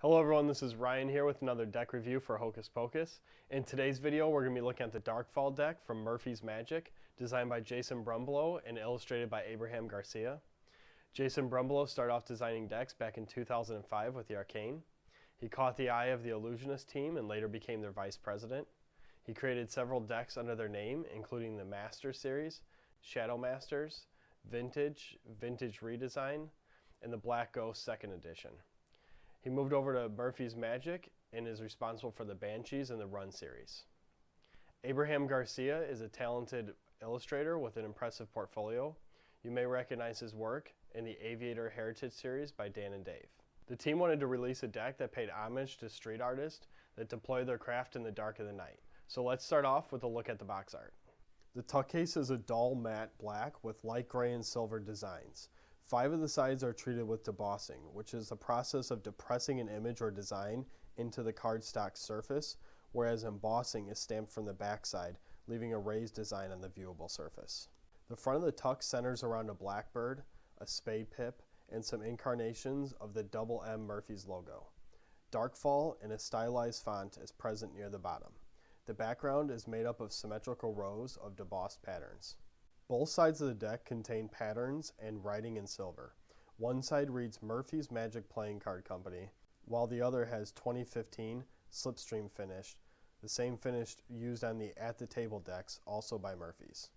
Hello everyone, this is Ryan here with another deck review for Hocus Pocus. In today's video, we're going to be looking at the Darkfall deck from Murphy's Magic, designed by Jason Brumbelow and illustrated by Abraham Garcia. Jason Brumbelow started off designing decks back in 2005 with the Arcane. He caught the eye of the Illusionist team and later became their vice president. He created several decks under their name, including the Master Series, Shadow Masters, Vintage, Vintage Redesign, and the Black Ghost 2nd Edition. He moved over to Murphy's Magic and is responsible for the Banshees and the Run series. Abraham Garcia is a talented illustrator with an impressive portfolio. You may recognize his work in the Aviator Heritage series by Dan and Dave. The team wanted to release a deck that paid homage to street artists that deploy their craft in the dark of the night. So let's start off with a look at the box art. The tuck case is a dull matte black with light gray and silver designs. 5 of the sides are treated with debossing, which is the process of depressing an image or design into the cardstock surface, whereas embossing is stamped from the backside, leaving a raised design on the viewable surface. The front of the tuck centers around a blackbird, a spade pip, and some incarnations of the double M Murphy's logo. Darkfall in a stylized font is present near the bottom. The background is made up of symmetrical rows of debossed patterns. Both sides of the deck contain patterns and writing in silver. One side reads Murphy's Magic Playing Card Company, while the other has 2015 Slipstream finish, the same finish used on the At the Table decks, also by Murphy's.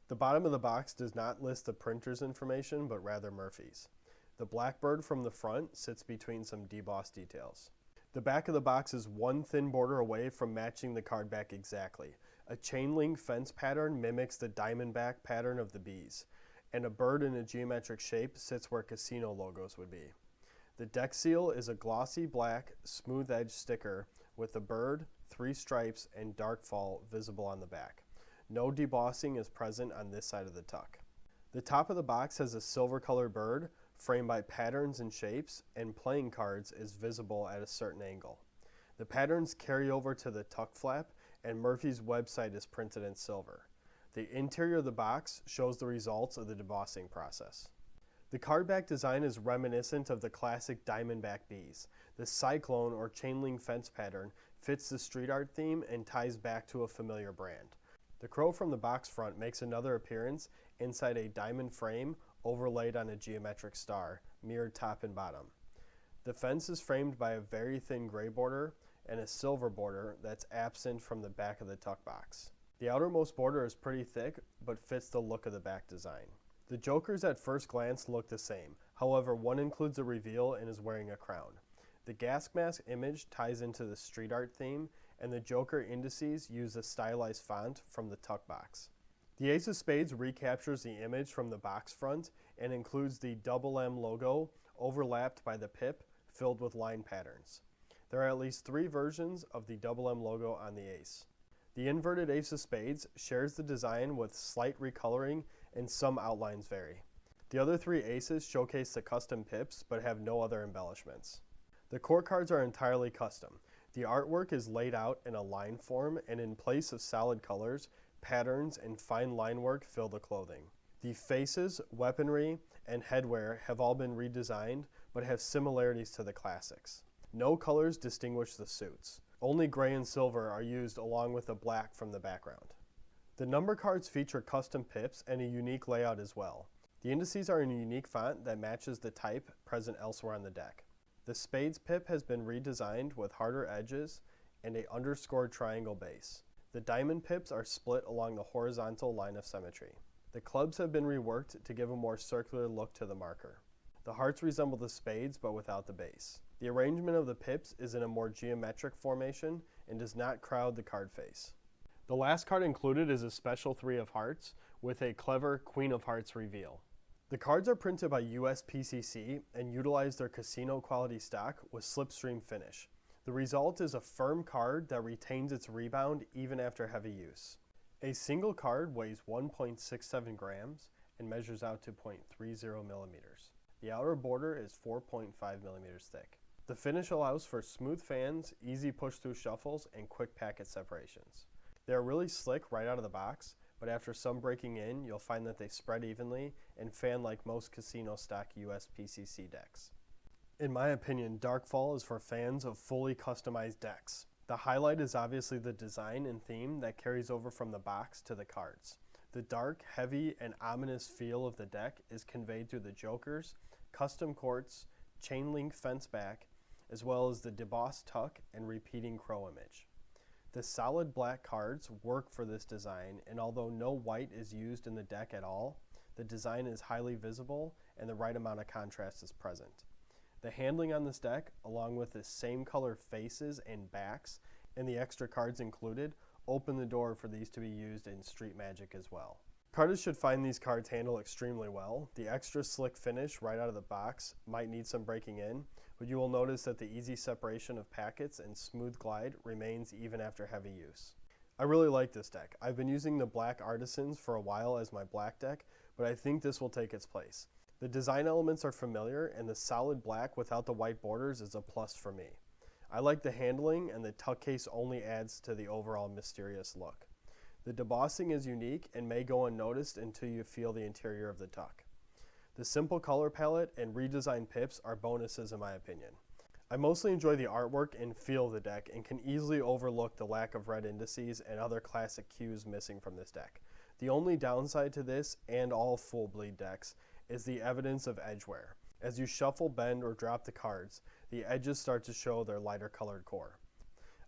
The bottom of the box does not list the printer's information, but rather Murphy's. The blackbird from the front sits between some debossed details. The back of the box is one thin border away from matching the card back exactly. A chain link fence pattern mimics the diamondback pattern of the bees, and a bird in a geometric shape sits where casino logos would be. The deck seal is a glossy black, smooth edge sticker with a bird, 3 stripes, and Darkfall visible on the back. No debossing is present on this side of the tuck. The top of the box has a silver colored bird framed by patterns and shapes, and playing cards is visible at a certain angle. The patterns carry over to the tuck flap, and Murphy's website is printed in silver. The interior of the box shows the results of the debossing process. The card back design is reminiscent of the classic diamondback bees. The cyclone or chain link fence pattern fits the street art theme and ties back to a familiar brand. The crow from the box front makes another appearance inside a diamond frame overlaid on a geometric star, mirrored top and bottom. The fence is framed by a very thin gray border and a silver border that's absent from the back of the tuck box. The outermost border is pretty thick, but fits the look of the back design. The jokers at first glance look the same, however one includes a reveal and is wearing a crown. The gas mask image ties into the street art theme, and the joker indices use a stylized font from the tuck box. The Ace of Spades recaptures the image from the box front and includes the double M logo overlapped by the pip filled with line patterns. There are at least 3 versions of the double M logo on the ace. The inverted Ace of Spades shares the design with slight recoloring and some outlines vary. The other 3 aces showcase the custom pips but have no other embellishments. The core cards are entirely custom. The artwork is laid out in a line form, and in place of solid colors, patterns and fine line work fill the clothing. The faces, weaponry, and headwear have all been redesigned but have similarities to the classics. No colors distinguish the suits. Only gray and silver are used along with the black from the background. The number cards feature custom pips and a unique layout as well. The indices are in a unique font that matches the type present elsewhere on the deck. The Spades pip has been redesigned with harder edges and a underscored triangle base. The diamond pips are split along the horizontal line of symmetry. The clubs have been reworked to give a more circular look to the marker. The hearts resemble the spades but without the base. The arrangement of the pips is in a more geometric formation and does not crowd the card face. The last card included is a special 3 of hearts with a clever Queen of Hearts reveal. The cards are printed by USPCC and utilize their casino quality stock with slipstream finish. The result is a firm card that retains its rebound even after heavy use. A single card weighs 1.67 grams and measures out to 0.30 millimeters. The outer border is 4.5 millimeters thick. The finish allows for smooth fans, easy push-through shuffles, and quick packet separations. They are really slick right out of the box, but after some breaking in, you'll find that they spread evenly and fan like most casino stock USPCC decks. In my opinion, Darkfall is for fans of fully customized decks. The highlight is obviously the design and theme that carries over from the box to the cards. The dark, heavy, and ominous feel of the deck is conveyed through the jokers, custom courts, chain link fence back, as well as the debossed tuck and repeating crow image. The solid black cards work for this design, and although no white is used in the deck at all, the design is highly visible and the right amount of contrast is present. The handling on this deck, along with the same color faces and backs and the extra cards included, open the door for these to be used in Street Magic as well. Cardists should find these cards handle extremely well. The extra slick finish right out of the box might need some breaking in, but you will notice that the easy separation of packets and smooth glide remains even after heavy use. I really like this deck. I've been using the Black Artisans for a while as my black deck, but I think this will take its place. The design elements are familiar, and the solid black without the white borders is a plus for me. I like the handling, and the tuck case only adds to the overall mysterious look. The debossing is unique and may go unnoticed until you feel the interior of the tuck. The simple color palette and redesigned pips are bonuses in my opinion. I mostly enjoy the artwork and feel of the deck and can easily overlook the lack of red indices and other classic cues missing from this deck. The only downside to this and all full bleed decks is the evidence of edge wear. As you shuffle, bend, or drop the cards, the edges start to show their lighter colored core.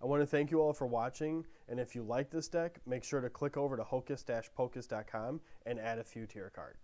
I want to thank you all for watching, and if you like this deck, make sure to click over to hocus-pocus.com and add a few to your cart.